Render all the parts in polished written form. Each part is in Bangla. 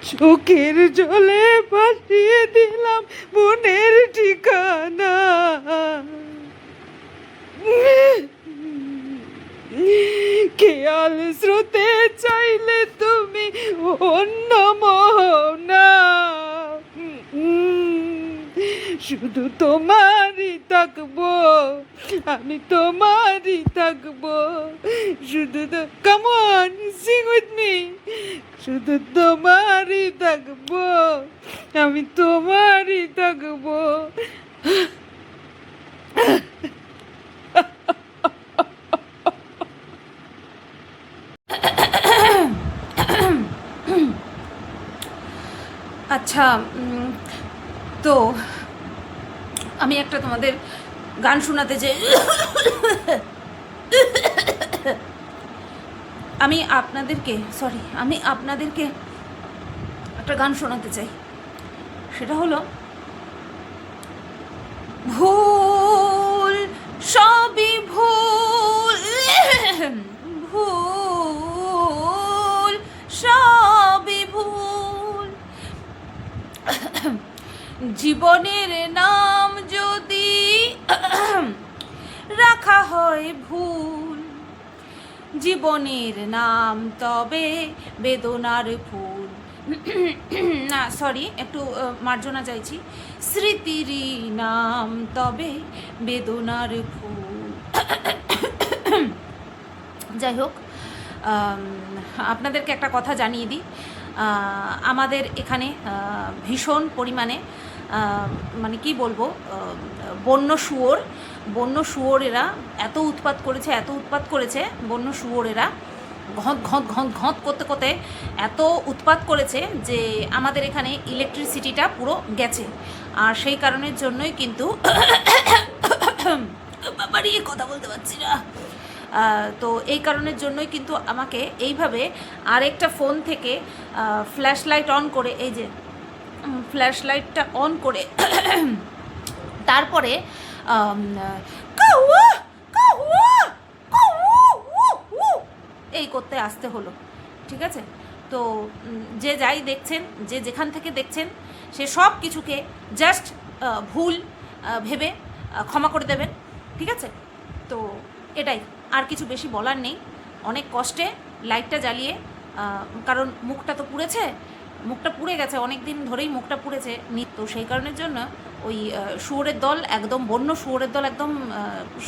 চোখের জলে পাঠিয়ে দিলাম বোনের ঠিকানা। খেয়াল স্রোতে চাইলে তুমি অন্য মোহনা, শুধু তোমারই থাকবো, আমি তোমারই থাকবো, শুধু come on sing with me, শুধু তোমারই থাকবো, আমি তোমারই থাকবো। আচ্ছা, তো আমি একটা তোমাদের গান শোনাতে চাই। আমি আপনাদেরকে একটা গান শোনাতে চাই। সেটা হলো, ভুল সবই ভুল, ভুল সবই ভুল, জীবনের নাম যদি রাখা হয় ভুল, জীবনের নাম তবে বেদনার ফুল। না সরি, একটু মার্জনা চাইছি, স্মৃতির নাম তবে বেদনার ফুল। যাই হোক, আপনাদেরকে একটা কথা জানিয়ে দিই, আমাদের এখানে ভীষণ পরিমাণে মানে কি বলবো, বন্য শুয়োরেরা এত উৎপাত করেছে বন্য শুয়োরেরা ঘঁত করতে করতে এত উৎপাত করেছে যে আমাদের এখানে ইলেকট্রিসিটিটা পুরো গেছে। আর সেই কারণের জন্যই কিন্তু বাড়িয়ে কথা বলতে পারছি না, তো এই কারণের জন্যই কিন্তু আমাকে এইভাবে আরেকটা ফোন থেকে ফ্ল্যাশ লাইট অন করে, এই যে ফ্ল্যাশ লাইটটা অন করে তারপরে এই করতে আসতে হলো। ঠিক আছে, তো যে যাই দেখছেন, যে যেখান থেকে দেখছেন, সে সব কিছুকে জাস্ট ভুল ভেবে ক্ষমা করে দেবেন। ঠিক আছে, তো এটাই, আর কিছু বেশি বলার নেই। অনেক কষ্টে লাইটটা জ্বালিয়ে, কারণ মুখটা পুড়ে গেছে, অনেক দিন ধরেই মুখটা পুড়েছে, তো সেই কারণের জন্য ওই শুয়োরের দল, একদম বন্য শুয়োরের দল একদম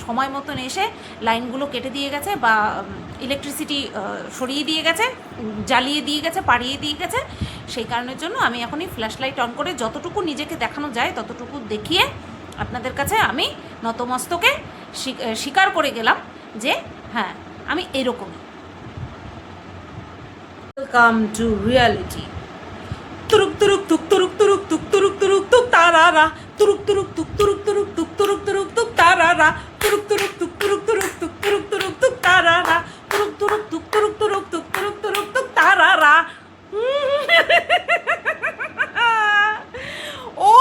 সময় মতন এসে লাইনগুলো কেটে দিয়ে গেছে, বা ইলেকট্রিসিটি সরিয়ে দিয়ে গেছে, জ্বালিয়ে দিয়ে গেছে, পাড়িয়ে দিয়ে গেছে। সেই কারণের জন্য আমি এখনই ফ্ল্যাশ লাইট অন করে যতটুকু নিজেকে দেখানো যায় ততটুকু দেখিয়ে আপনাদের কাছে আমি নতমস্তকে স্বীকার করে গেলাম যে হ্যাঁ, আমি এরকমই। Welcome to reality. তুরুক তুরুক তুক তুরুক তুরুক তুক তুরুক তুরুক তুক তারারা, তুরুক তুরুক তুক তুরুক তুরুক তুক তুরুক তুরুক তুক তারারা, তুরুক তুরুক তুক তুরুক তুরুক তুক তুরুক তুরুক তুক তারারা, তুরুক তুরুক তুক তুরুক তুরুক তুক তুরুক তুরুক তুক তারারা। ও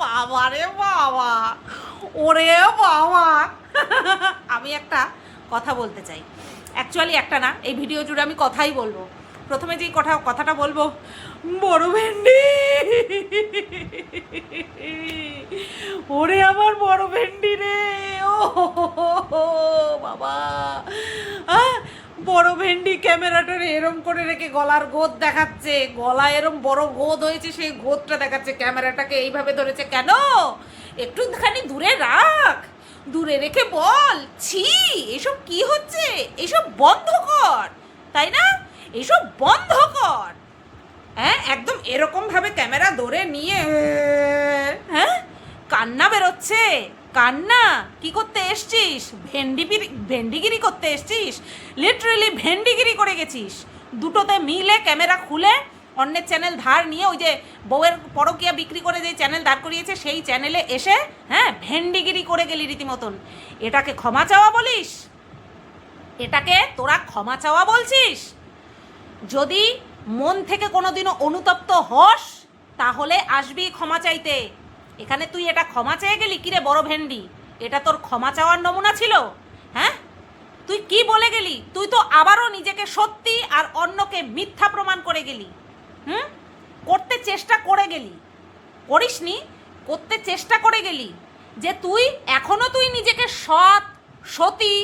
বাবা রে বাবা, ওরে বাবা। আমি একটা কথা বলতে চাই, অ্যাকচুয়ালি একটা না, এই ভিডিও জুড়ে আমি কথাই বলবো। প্রথমে যেই কথাটা বলবো, বড় ভেন্ডি, ওরে আমার বড় ভেন্ডি রে, ও বাবা, বড় ভেন্ডি ক্যামেরাটারে এরম করে রেখে গলার গোদ দেখাচ্ছে, গলা এরম বড় গোদ হয়েছে, সেই গোদটা দেখাচ্ছে, ক্যামেরাটাকে এইভাবে ধরেছে কেন? একটুখানি দূরে রাখ, দূরে রেখে বল, ছি এসব কি হচ্ছে, এসব বন্ধ কর, তাই না? এসব বন্ধ কর। হ্যাঁ, একদম এরকমভাবে ক্যামেরা ধরে নিয়ে হ্যাঁ কান্না বেরোচ্ছে, কান্না। কি করতে এসছিস? ভেন্ডিগিরি করতে এসছিস, লিটারেলি ভেন্ডিগিরি করে গেছিস। দুটোতে মিলে ক্যামেরা খুলে অন্যের চ্যানেল ধার নিয়ে, ওই যে বউয়ের পরকিয়া বিক্রি করে যে চ্যানেল দাঁড় করিয়েছে সেই চ্যানেলে এসে হ্যাঁ ভেন্ডিগিরি করে গেলি রীতিমতন। এটাকে ক্ষমা চাওয়া বলিস? এটাকে তোরা ক্ষমা চাওয়া বলছিস? যদি মন থেকে কোনোদিনও অনুতপ্ত হস তাহলে আসবি ক্ষমা চাইতে। এখানে তুই এটা ক্ষমা চেয়ে গেলি কিরে বড় ভেন্ডি? এটা তোর ক্ষমা চাওয়ার নমুনা ছিল? হ্যাঁ, তুই কি বলে গেলি? তুই তো আবারও নিজেকে সত্যি আর অন্যকে মিথ্যা প্রমাণ করে গেলি। করতে চেষ্টা করে গেলি, করিসনি, করতে চেষ্টা করে গেলি যে তুই এখনো তুই নিজেকে সৎ সতী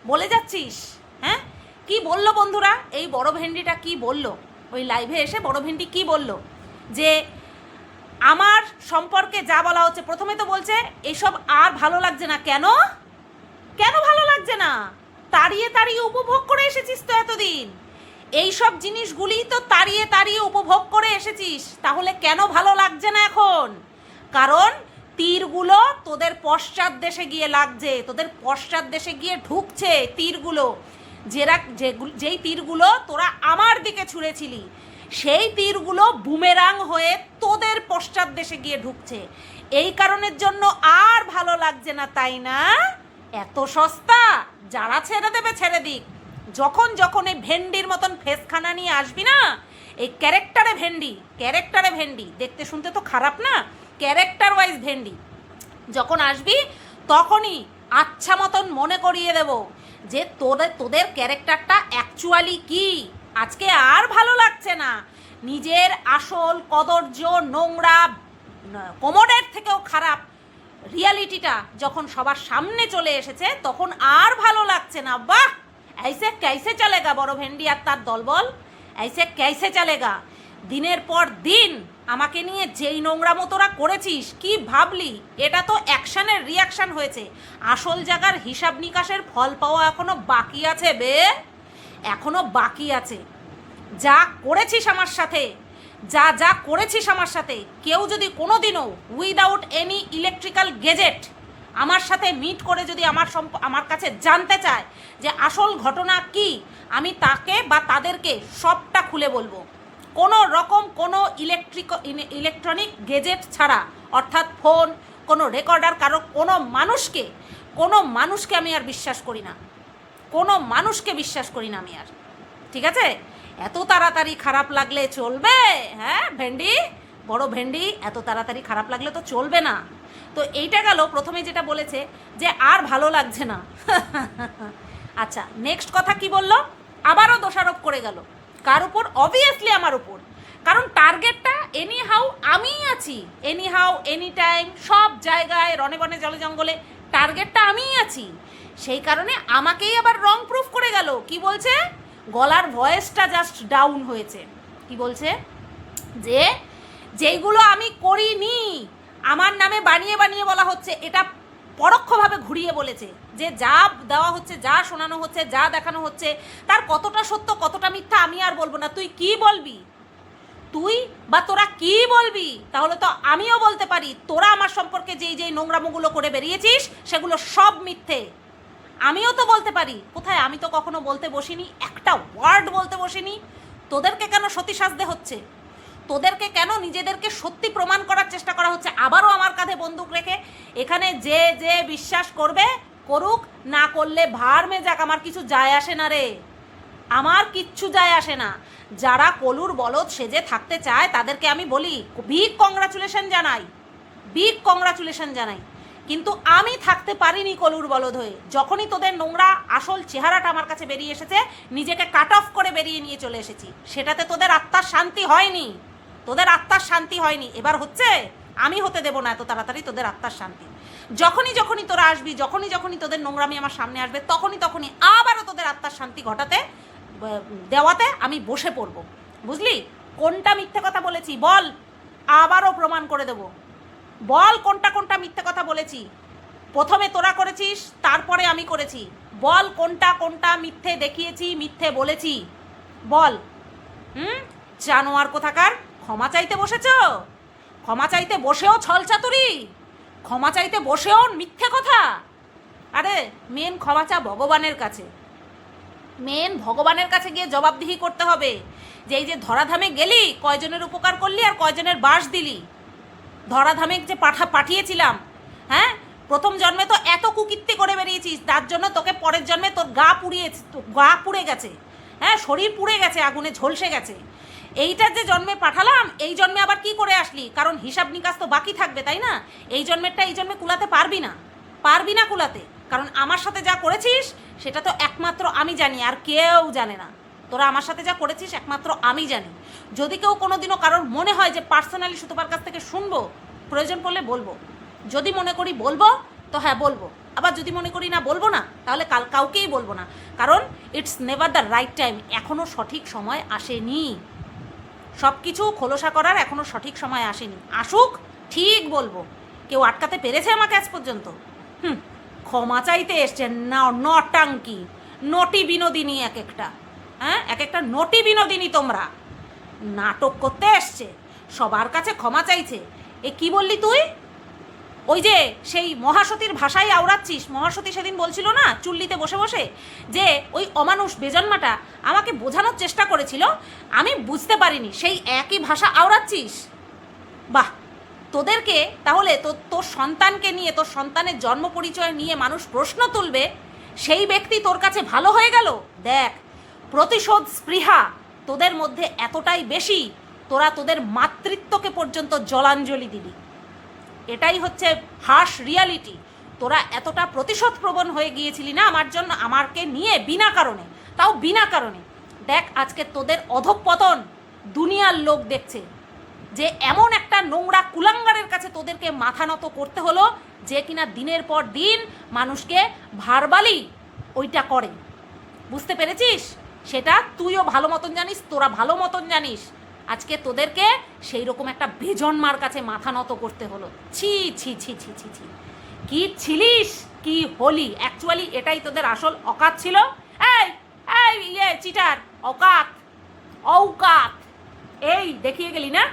বলে যাচ্ছিস। হ্যাঁ, কি বলল বন্ধুরা? এই বড় ভেন্ডিটা কি বলল ওই লাইভে এসে? বড় ভেন্ডি কি বলল? যে আমার সম্পর্কে যা বলা হচ্ছে, প্রথমে তো বলছে এসব আর ভালো লাগছে না। কেন কেন ভালো লাগছে না? তাড়িয়ে তাড়িয়ে উপভোগ করে এসেছিস তো এতদিন, এই সব জিনিসগুলি তো তাড়িয়ে তাড়িয়ে উপভোগ করে এসেছিস, তাহলে কেন ভালো লাগছে না এখন? কারণ তীরগুলো তোদের পশ্চাৎ দেশে গিয়ে লাগছে, তোদের পশ্চাৎ দেশে গিয়ে ঢুকছে তীরগুলো। যেই তীরগুলো তোরা আমার দিকে ছুঁড়েছিলি, সেই তীরগুলো বুমেরাং হয়ে তোদের পশ্চাৎ দেশে গিয়ে ঢুকছে। এই কারণের জন্য আর ভালো লাগছে না, তাই না? এত সস্তা, যারা ছেড়ে দেবে ছেড়ে দিক। যখন যখন এই ভেন্ডির মতন ফেসখানা নিয়ে আসবি না, এই ক্যারেক্টারে ভেন্ডি, দেখতে শুনতে তো খারাপ না, ক্যারেক্টার ওয়াইজ ভেন্ডি যখন আসবি তখনই আচ্ছা মতন মনে করিয়ে দেব যে তোদের ক্যারেক্টারটা অ্যাকচুয়ালি কি। আজকে আর ভালো লাগছে না, নিজের আসল কদর্য নোংরা কোমরের থেকেও খারাপ রিয়ালিটিটা যখন সবার সামনে চলে এসেছে তখন আর ভালো লাগছে না। বাহ, ऐसे कैसे चलेगा বড় ভেন্ডি আর তার দলবল? ऐसे कैसे चलेगा? দিনের পর দিন আমাকে নিয়ে যেই নোংরামো তোরা করেছিস, কি ভাবলি এটা তো অ্যাকশনের রিয়াকশন হয়েছে, আসল জায়গার হিসাব নিকাশের ফল পাওয়া এখনো বাকি আছে বে, এখনো বাকি আছে। যা করেছিস আমার সাথে, যা করেছিস আমার সাথে, কেউ যদি কোনোদিনও উইদাউট এনি ইলেকট্রিক্যাল গেজেট আমার সাথে মিট করে যদি আমার কাছে জানতে চায় যে আসল ঘটনা কি, আমি তাকে বা তাদেরকে সবটা খুলে বলবো। কোনো রকম কোনো ইলেকট্রনিক গেজেট ছাড়া, অর্থাৎ ফোন, কোনো রেকর্ডার, কারো কোনো মানুষকে আমি আর বিশ্বাস করি না, কোনো মানুষকে বিশ্বাস করি না আমি আর। ঠিক আছে? এত তাড়াতাড়ি খারাপ লাগলে চলবে? হ্যাঁ ভেন্ডি, বড় ভেন্ডি, এত তাড়াতাড়ি খারাপ লাগলে তো চলবে না। তো এইটা গেল প্রথমে যেটা বলেছে যে আর ভালো লাগছে না। আচ্ছা, নেক্সট কথা কি বললো? আবারও দোষারোপ করে গেল কার উপর? অবভিয়াসলি আমার উপর। কারণ টার্গেটটা এনি হাউ আমিই আছি, এনি হাউ এনি টাইম সব জায়গায় রনে বনে জলে জঙ্গলে টার্গেটটা আমিই আছি। সেই কারণে আমাকেই আবার রং প্রুফ করে গেল। কি বলছে? গলার ভয়েসটা জাস্ট ডাউন হয়েছে। কি বলছে? যে যেইগুলো আমি করিনি আমার নামে বানিয়ে বানিয়ে বলা হচ্ছে, এটা পরোক্ষভাবে ঘুরিয়ে বলেছে যে যা দেওয়া হচ্ছে, যা শোনানো হচ্ছে, যা দেখানো হচ্ছে, তার কতটা সত্য কতটা মিথ্যা আমি আর বলবো না। তুই কি বলবি? তুই বা তোরা কি বলবি? তাহলে তো আমিও বলতে পারি তোরা আমার সম্পর্কে যেই নোংরামোগুলো করে বেরিয়েছিস সেগুলো সব মিথ্যে। আমিও তো বলতে পারি। কোথায়? আমি তো কখনো বলতে বসিনি, একটা ওয়ার্ড বলতে বসিনি। তোদেরকে কেন সতী সাজতে হচ্ছে? তোদেরকে কেন নিজেদেরকে সত্যি প্রমাণ করার চেষ্টা করা হচ্ছে? আবারও আমার কাঁধে বন্দুক রেখে। এখানে যে বিশ্বাস করবে করুক, না করলে ভার মে যাক, আমার কিছু যায় আসে না রে, আমার কিচ্ছু যায় আসে না। যারা কলুর বলদ সেজে থাকতে চায় তাদেরকে আমি বলি বিগ কংগ্রাচুলেশন জানাই। কিন্তু আমি থাকতে পারিনি কলুর বলদ হয়ে। যখনই তোদের নোংরা আসল চেহারাটা আমার কাছে বেরিয়ে এসেছে, নিজেকে কাট অফ করে বেরিয়ে নিয়ে চলে এসেছি। সেটাতে তোদের আত্মার শান্তি হয়নি, এবার হচ্ছে। আমি হতে দেবো না এত তাড়াতাড়ি তোদের আত্মার শান্তি। যখনই তোরা আসবি, যখনই তোদের নোংরামি আমার সামনে আসবে, তখনই আবারও তোদের আত্মার শান্তি দেওয়াতে আমি বসে পড়বো। বুঝলি? কোনটা মিথ্যে কথা বলেছি বল, আবারও প্রমাণ করে দেবো। বল কোনটা মিথ্যে কথা বলেছি। প্রথমে তোরা করেছিস, তারপরে আমি করেছি। বল কোনটা মিথ্যে দেখিয়েছি, মিথ্যে বলেছি, বল। জানোয়ার কোথাকার। ক্ষমা চাইতে বসেছ? ক্ষমা চাইতে বসেও ছলচাতুরি, ক্ষমা চাইতে বসেও মিথ্যে কথা। আরে মেন ক্ষমা চা ভগবানের কাছে, ভগবানের কাছে গিয়ে জবাবদিহি করতে হবে যে এই যে ধরাধামে গেলি, কয়জনের উপকার করলি আর কয়জনের বাস দিলি। ধরাধামে যে পাঠিয়েছিলাম, হ্যাঁ, প্রথম জন্মে তো এত কুকীর্তি করে বেরিয়েছিস, তার জন্য তোকে পরের জন্মে তোর গা পুড়ে গেছে, হ্যাঁ, শরীর পুড়ে গেছে, আগুনে ঝলসে গেছে। এইটার যে জন্মে পাঠালাম, এই জন্মে আবার কি করে আসলি? কারণ হিসাব নিকাশ তো বাকি থাকবে, তাই না? এই জন্মেরটা এই জন্মে কুলাতে পারবি না কুলাতে, কারণ আমার সাথে যা করেছিস সেটা তো একমাত্র আমি জানি, আর কেউ জানে না। তোরা আমার সাথে যা করেছিস একমাত্র আমি জানি। যদি কেউ কোনোদিনও কারোর মনে হয় যে পার্সোনালি সুতপার কাছ থেকে শুনবো, প্রয়োজন পড়লে বলবো। যদি মনে করি বলবো তো হ্যাঁ বলবো, আবার যদি মনে করি না বলবো না, তাহলে কাউকেই বলবো না, কারণ it's never the right time. এখনও সঠিক সময় আসেনি, সব কিছু খোলসা করার এখনও সঠিক সময় আসেনি। আসুক, ঠিক বলবো। কেউ আটকাতে পেরেছে আমাকে আজ পর্যন্ত? ক্ষমা চাইতে এসছে না, নটাঙ্কি, নটি বিনোদিনী এক একটা, হ্যাঁ, এক একটা নটি বিনোদিনী। তোমরা নাটক করতে এসছে, সবার কাছে ক্ষমা চাইছে। এ কি বললি তুই? ওই যে সেই মহাসতীর ভাষায় আওড়াচ্ছিস। মহাসতী সেদিন বলছিল না চুল্লিতে বসে বসে যে ওই অমানুষ বেজন্মাটা আমাকে বোঝানোর চেষ্টা করেছিল, আমি বুঝতে পারিনি, সেই একই ভাষা আওড়াচ্ছিস। বাহ, তোদেরকে তাহলে তোর সন্তানকে নিয়ে, তোর সন্তানের জন্ম পরিচয় নিয়ে মানুষ প্রশ্ন তুলবে, সেই ব্যক্তি তোর কাছে ভালো হয়ে গেল। দেখ, প্রতিশোধ স্পৃহা তোদের মধ্যে এতটাই বেশি, তোরা তোদের মাতৃত্বকে পর্যন্ত জলাঞ্জলি দিবি। এটাই হচ্ছে হার্শ রিয়ালিটি। তোরা এতটা প্রতিশোধ প্রবণ হয়ে গিয়েছিলি না আমার জন্য, আমাকে নিয়ে, বিনা কারণে, তাও বিনা কারণে। দেখ আজকে তোদের অধঃপতন দুনিয়ার লোক দেখছে, যে এমন একটা নোংরা কুলাঙ্গারের কাছে তোদেরকে মাথা নত করতে হলো, যে কিনা দিনের পর দিন মানুষকে ভারবালি ওইটা করে। বুঝতে পেরেছিস? সেটা তুইও ভালো মতন জানিস, তোরা ভালো মতন জানিস। আজকে তোদেরকে সেই রকম একটা বেজন্মার কাছে মাথা নত করতে হলো। ছি ছি ছি ছি ছি ছি, কি ছিলিস, কি হলি? অ্যাকচুয়ালি এটাই তোদের আসল অকাত ছিল। এই এই চিটার, অকাত এই দেখিয়ে গেলি না?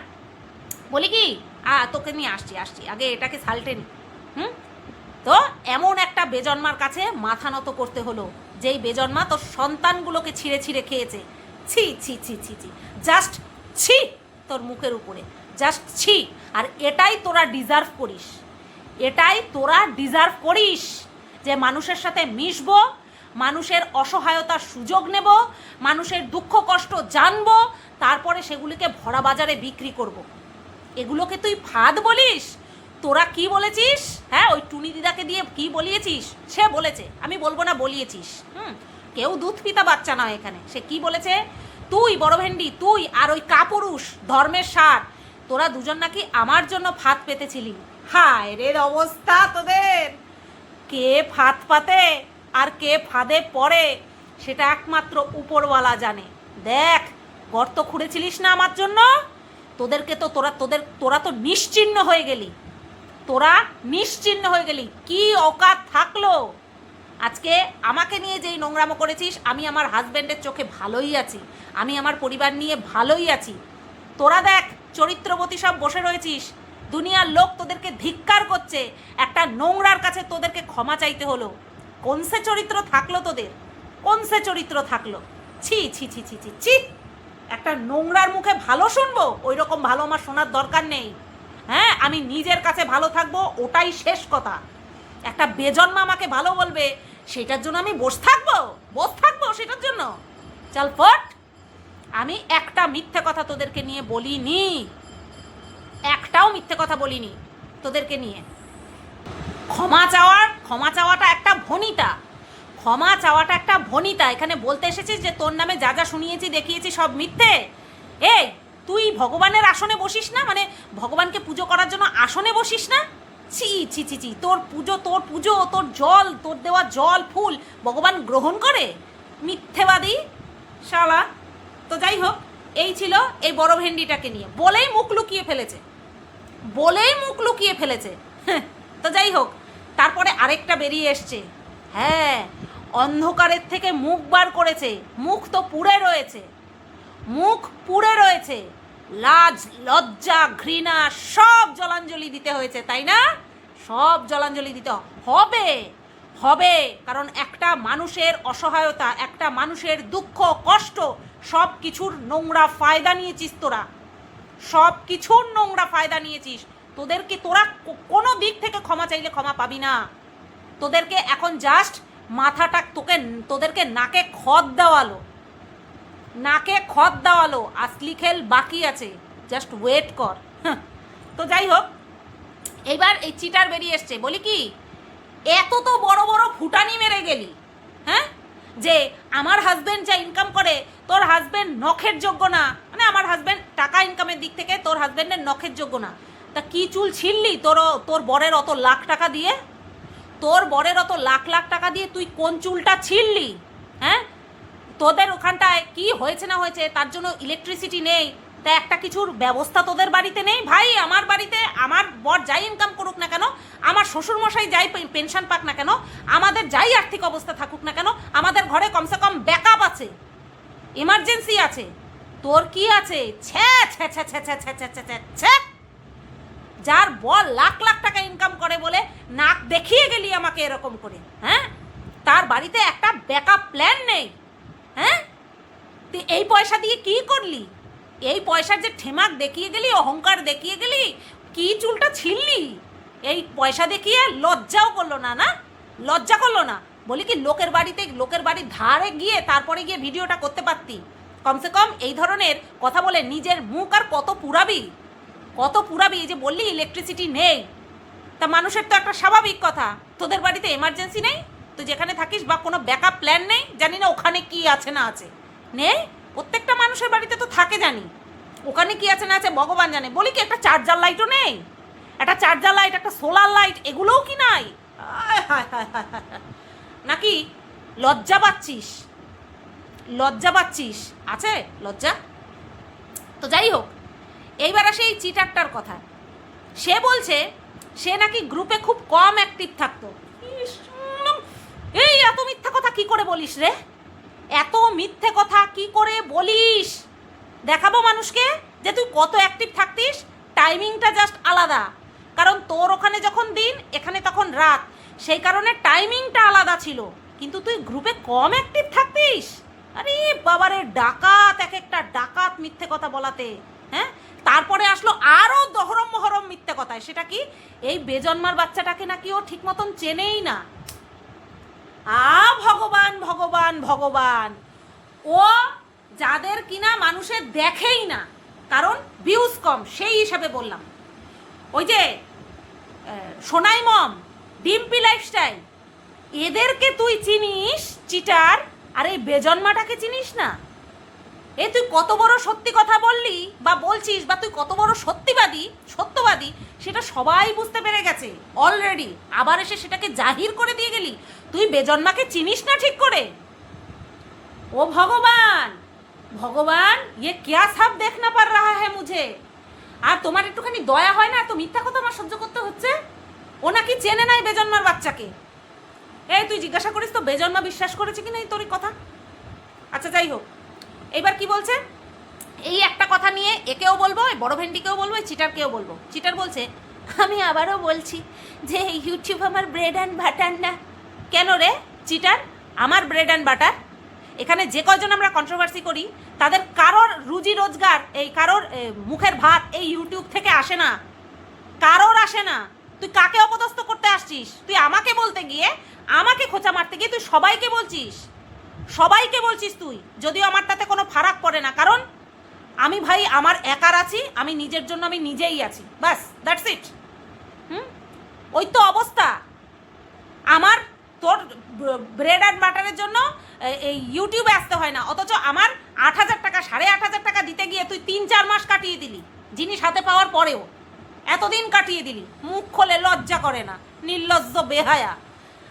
বলি কি, তোকে নিয়ে আসছি, আগে এটাকে সালটে নি। তো এমন একটা বেজন্মার কাছে মাথা নত করতে হলো, যেই বেজন্মা তোর সন্তানগুলোকে ছিঁড়ে ছিঁড়ে খেয়েছে। ছি ছি ছি ছি ছি, জাস্ট ছি তোর মুখের উপরে, জাস্ট ছি। আর এটাই তোরা ডিজার্ভ করিস, যে মানুষের সাথে মিশবো, মানুষের অসহায়তার সুযোগ নেব, মানুষের দুঃখ কষ্ট জানবো, তারপরে সেগুলিকে ভরা বাজারে বিক্রি করব। এগুলোকে তুই ফাঁদ বলিস? তোরা কি বলেছিস? হ্যাঁ, ওই টুনি দিদাকে দিয়ে কি বলিয়েছিস? সে বলেছে, আমি বলবো না বলিয়েছিস। কেউ দুধ পিতা বাচ্চা নয় এখানে। সে কি বলেছে? তুই বড় ভেন্ডি, তুই আর ওই কাপুরুষ ধর্মের সার, তোরা দুজন নাকি আমার জন্য ফাঁদ পেতেছিলি। হায় রে অবস্থা তোদের! কে ফাঁদ পাতে আর কে ফাঁদে পড়ে সেটা একমাত্র উপরওয়ালা জানে। দেখ, গর্ত খুঁড়েছিলিস না আমার জন্য, তোদেরকে তো তোরা তো নিশ্চিহ্ন হয়ে গেলি। কি অকাত থাকলো? আজকে আমাকে নিয়ে যেই নোংরামো করেছিস, আমি আমার হাজব্যান্ডের চোখে ভালোই আছি, আমি আমার পরিবার নিয়ে ভালোই আছি। তোরা দেখ, চরিত্রবতী সব বসে রয়েছিস, দুনিয়ার লোক তোদেরকে ধিক্কার করছে, একটা নোংরার কাছে তোদেরকে ক্ষমা চাইতে হলো। কোন সে চরিত্র থাকলো তোদের? ছি ছি ছি ছি ছি ছি, একটা নোংরার মুখে ভালো শুনবো? ওই রকম ভালো আমার শোনার দরকার নেই। হ্যাঁ, আমি নিজের কাছে ভালো থাকবো, ওটাই শেষ কথা। একটা বেজন্মা আমাকে ভালো বলবে, সেটার জন্য আমি বসে থাকবো সেটার জন্য? চল ফট। আমি একটা মিথ্যে কথা তোদেরকে নিয়ে বলিনি, একটাও মিথ্যে কথা বলিনি তোদেরকে নিয়ে। ক্ষমা চাওয়াটা একটা ভনিতা। এখানে বলতে এসেছিস যে তোর নামে যা যা শুনিয়েছি দেখিয়েছি সব মিথ্যে। এই, তুই ভগবানের আসনে বসিস না, মানে ভগবানকে পুজো করার জন্য আসনে বসিস না? ছি ছি ছি ছি, তোর পুজো, তোর জল, তোর দেওয়া জল ফুল ভগবান গ্রহণ করে? মিথ্যেবাদী শালা। তো যাই হোক, এই ছিল এই বড় ভেন্ডিটাকে নিয়ে। বলেই মুখ লুকিয়ে ফেলেছে। তো যাই হোক, তারপরে আরেকটা বেরিয়ে এসছে। হ্যাঁ, অন্ধকারের থেকে মুখ বার করেছে। মুখ তো পুড়ে রয়েছে। লাজ, লজ্জা, ঘৃণা সব জলাঞ্জলি দিতে হয়েছে, তাই না? সব জলাঞ্জলি দিতে হবে, কারণ একটা মানুষের অসহায়তা, একটা মানুষের দুঃখ কষ্ট, সব কিছুর নোংরা ফায়দা নিয়েছিস তোরা। তোদেরকে তোরা কোনো দিক থেকে ক্ষমা চাইলে ক্ষমা পাবি না। তোদেরকে এখন জাস্ট মাথাটা তোদেরকে নাকে খত দেওয়ালো, নাকে খত দেওয়ালো, আসলি খেল বাকি আছে, জাস্ট ওয়েট কর। তো যাই হোক, এইবার এই চিটার বেরিয়ে এসছে, বলি কি এত তো বড় বড় ফুটানি মেরে গেলি, হ্যাঁ, যে আমার হাজব্যান্ড যা ইনকাম করে তোর হাজব্যান্ড নখের যোগ্য না, মানে আমার হাজব্যান্ড টাকা ইনকামের দিক থেকে তোর হাজব্যান্ডের নখের যোগ্য না। তা কি চুল ছিঁড়লি তোর বরের অত লাখ টাকা দিয়ে? তোর বরের অত লাখ লাখ টাকা দিয়ে তুই কোন চুলটা ছিঁড়লি? হ্যাঁ, তোদের ওখানটায় কি হয়েছে না হয়েছে তার জন্য ইলেকট্রিসিটি নেই, তা একটা কিছুর ব্যবস্থা তোদের বাড়িতে নেই? ভাই আমার বাড়িতে আমার বর যাই ইনকাম করুক না কেন, আমার শ্বশুরমশাই যাই পেনশন পাক না কেন, আমাদের যাই আর্থিক অবস্থা থাকুক না কেন, আমাদের ঘরে কমসে কম ব্যাকআপ আছে, এমার্জেন্সি আছে। তোর কি আছে? ছ্যা ছ্যা ছ্যা ছ্যা ছ্যা ছ্যা ছ্যা ছ্যা ছ্যা। যার বর লাখ লাখ টাকা ইনকাম করে বলে নাক দেখিয়ে গেলি আমাকে এরকম করে, হ্যাঁ, তার বাড়িতে একটা ব্যাকআপ প্ল্যান নেই। হ্যাঁ, তুই এই পয়সা দিয়ে কি করলি? এই পয়সার যে ঠেমাক দেখিয়ে গেলি, অহংকার দেখিয়ে গেলি, কি চুলটা ছিঁড়লি এই পয়সা দেখিয়ে? লজ্জাও করলো না? না লজ্জা করলো না? বলি কি লোকের বাড়ির ধারে গিয়ে তারপরে গিয়ে ভিডিওটা করতে পারতি। কমসে কম এই ধরনের কথা বলে নিজের মুখ আর কত পুরাবি? এই যে বললি ইলেকট্রিসিটি নেই, তা মানুষের তো একটা স্বাভাবিক কথা, তোদের বাড়িতে এমার্জেন্সি নেই, তুই যেখানে থাকিস, বা কোনো ব্যাকআপ প্ল্যান নেই, জানি না ওখানে কি আছে না আছে, নেই, প্রত্যেকটা মানুষের বাড়িতে তো থাকে জানি, ওখানে কি আছে না আছে ভগবান জানে। বলি কি একটা চার্জার লাইটও নেই? একটা চার্জার লাইট, একটা সোলার লাইট, এগুলোও কি নাই? নাকি লজ্জা পাচ্ছিস? আছে লজ্জা? তো যাই হোক, এইবার আসে এই চিটারটার কথা। সে বলছে সে নাকি গ্রুপে খুব কম অ্যাক্টিভ থাকতো। এই এত মিথ্যা কথা কি করে বলিস রে? এত মিথ্যে কথা কি করে বলিস? দেখাবো মানুষকে যে তুই কত অ্যাক্টিভ থাকতিস। টাইমিংটা জাস্ট আলাদা, কারণ তোর ওখানে যখন দিন, এখানে তখন রাত, সেই কারণে টাইমিংটা আলাদা ছিল, কিন্তু তুই গ্রুপে কম অ্যাক্টিভ থাকতিস। আরে বাবারে ডাকাত, এক একটা ডাকাত মিথ্যে কথা বলাতে। হ্যাঁ, তারপরে আসলো আরও দহরম মহরম মিথ্যে কথায়, সেটা কি এই বেজন্মার বাচ্চাটাকে নাকি ও ঠিক মতন চেনেই না। ভগবান ভগবান ভগবান, ও যাদের কিনা মানুষের দেখেই না, কারণ ভিউজ কম, সেই হিসাবে বললাম। ওই যে সোনাই মম, ডিম্পি লাইফস্টাইল, এদেরকে তুই চিনিস চিটার, আর এই বেজন্মাটাকে চিনিস না। এ তুই কত বড় সত্যি কথা বললি বা বলছিস, বা তুই কত বড় সত্যবাদী, সেটা সবাই বুঝতে পেরে গেছে অলরেডি। আবার এসে সেটাকে জাহির করে দিয়ে গেলি। তুই বেজন্মাকে চিনিস না ঠিক করে? ও ভগবান ये क्या सब देखना पड़ रहा है मुझे। আর তোমার একটুখানি দয়া হয় না? এত মিথ্যা কথা আমার সহ্য করতে হচ্ছে। ও নাকি চেনে নাই বেজন্মার বাচ্চাকে। এই তুই জিজ্ঞাসা করিস তো বেজন্মা বিশ্বাস করেছে কি না এই তোর কথা? আচ্ছা যাই হোক, এইবার কি বলছে, এই একটা কথা নিয়ে একেও বলবো, বড় ভেন্ডিকেও বলবো, চিটারকেও বলবো। চিটার বলছে আমি আবারও বলছি যে ইউটিউব আমার ব্রেড অ্যান্ড বাটার না। কেন রে চিটার আমার ব্রেড অ্যান্ড বাটার? এখানে যে কয়জন আমরা কন্ট্রোভার্সি করি তাদের কারোর রুজি রোজগার, এই কারোর মুখের ভাত এই ইউটিউব থেকে আসে না, কারোর আসে না। তুই কাকে অপদস্থ করতে আসছিস? তুই আমাকে বলতে গিয়ে, আমাকে খোঁচা মারতে গিয়ে তুই সবাইকে বলছিস তুই, যদিও আমার তাতে কোনো ফারাক পড়ে না, কারণ আমি ভাই আমার একার আছি, আমি নিজের জন্য আমি নিজেই আছি, বাস দ্যাটস ইট। ওই তো অবস্থা আমার। তোর ব্রেড অ্যান্ড বাটারের জন্য এই ইউটিউবে আসতে হয় না, অথচ আমার 8,000 টাকা 8,500 টাকা দিতে গিয়ে তুই 3-4 মাস কাটিয়ে দিলি, জিনিস হাতে পাওয়ার পরেও এতদিন কাটিয়ে দিলি, মুখ খোলে লজ্জা করে না, নির্লজ্জ বেহায়া।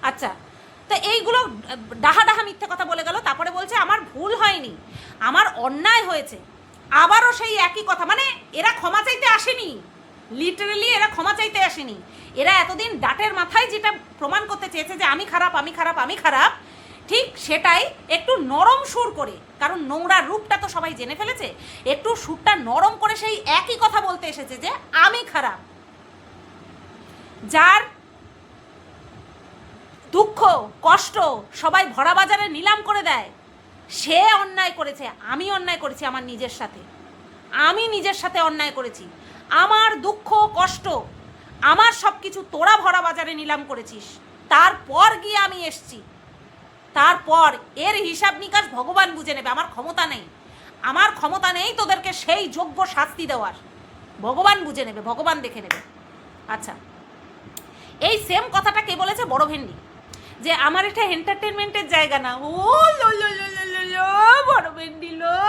আচ্ছা, তো এইগুলো ডাহা মিথ্যে কথা বলে গেল, তারপরে বলছে আমার ভুল হয়নি, আমার অন্যায় হয়েছে। আবারও সেই একই কথা, মানে এরা ক্ষমা চাইতে আসেনি, লিটারেলি এরা ক্ষমা চাইতে আসেনি। এরা এতদিন ডাটের মাথায় যেটা প্রমাণ করতে চেয়েছে যে আমি খারাপ, ঠিক সেটাই একটু নরম সুর করে, কারণ নোংরা রূপটা তো সবাই জেনে ফেলেছে, একটু সুরটা নরম করে সেই একই কথা বলতে এসেছে যে আমি খারাপ। যার দুঃখ কষ্ট সবাই ভরা বাজারে নিলাম করে দেয়, সে অন্যায় করেছে। আমি অন্যায় করেছি আমি নিজের সাথে অন্যায় করেছি। আমার দুঃখ কষ্ট আমার সব কিছু তোরা ভরা বাজারে নিলাম করেছিস, তারপর গিয়ে আমি এসছি, তারপর এর হিসাব নিকাশ ভগবান বুঝে নেবে। আমার ক্ষমতা নেই তোদেরকে সেই যোগ্য শাস্তি দেওয়ার। ভগবান বুঝে নেবে, ভগবান দেখে নেবে। আচ্ছা, এই সেম কথাটা কে বলেছে? বড় ভেন্ডি, যে আমার এটা এন্টারটেনমেন্টের জায়গা না। ও লো লো লো লো লো লো, বড় ভেন্ডি লো,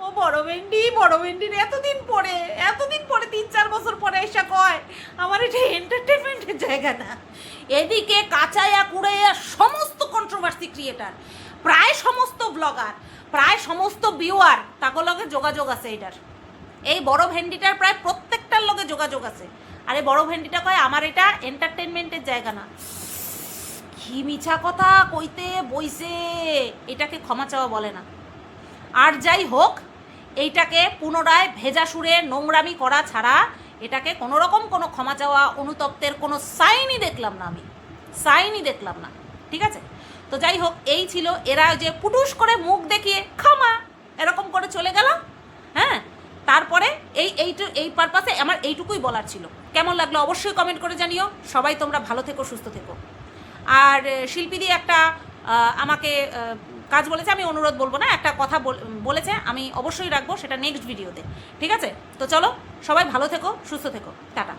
ও বড় ভেন্ডির এতদিন পরে 3-4 বছর পরে এসে কয় আমার এটা এন্টারটেনমেন্টের জায়গা না। এদিকে কাঁচাইয়া কুড়াইয়া সমস্ত কন্ট্রোভার্সি ক্রিয়েটার, প্রায় সমস্ত ব্লগার, প্রায় সমস্ত ভিউয়ার তাদের লগে যোগাযোগ আছে। এটার এই বড় ভেন্ডিটার প্রায় প্রত্যেকটার লগে যোগাযোগ আছে। আরে বড় ভেন্ডিটা কয় আমার এটা এন্টারটেনমেন্টের জায়গা না। কি মিছা কথা কইতে বইছে, এটাকে ক্ষমা চাওয়া বলে না। আর যাই হোক, এইটাকে পুনরায় ভেজা সুরে নোংরামি করা ছাড়া এটাকে কোনো রকম কোনো ক্ষমা চাওয়া অনুতপ্তের কোনো সাইনই দেখলাম না, আমি সাইনই দেখলাম না। ঠিক আছে, তো যাই হোক, এই ছিল। এরা যে পুটুস করে মুখ দেখিয়ে ক্ষমা এরকম করে চলে গেল। হ্যাঁ, তারপরে এই পারপাসে আমার এইটুকুই বলার ছিল। কেমন লাগলো অবশ্যই কমেন্ট করে জানিও। সবাই তোমরা ভালো থেকো, সুস্থ থেকো। আর শিল্পীদি একটা আমাকে কাজ বলেছে, আমি অনুরোধ বলবো না, একটা কথা বলেছে, আমি অবশ্যই রাখবো সেটা নেক্সট ভিডিওতে। ঠিক আছে, তো চলো সবাই ভালো থেকো, সুস্থ থেকো, টাটা।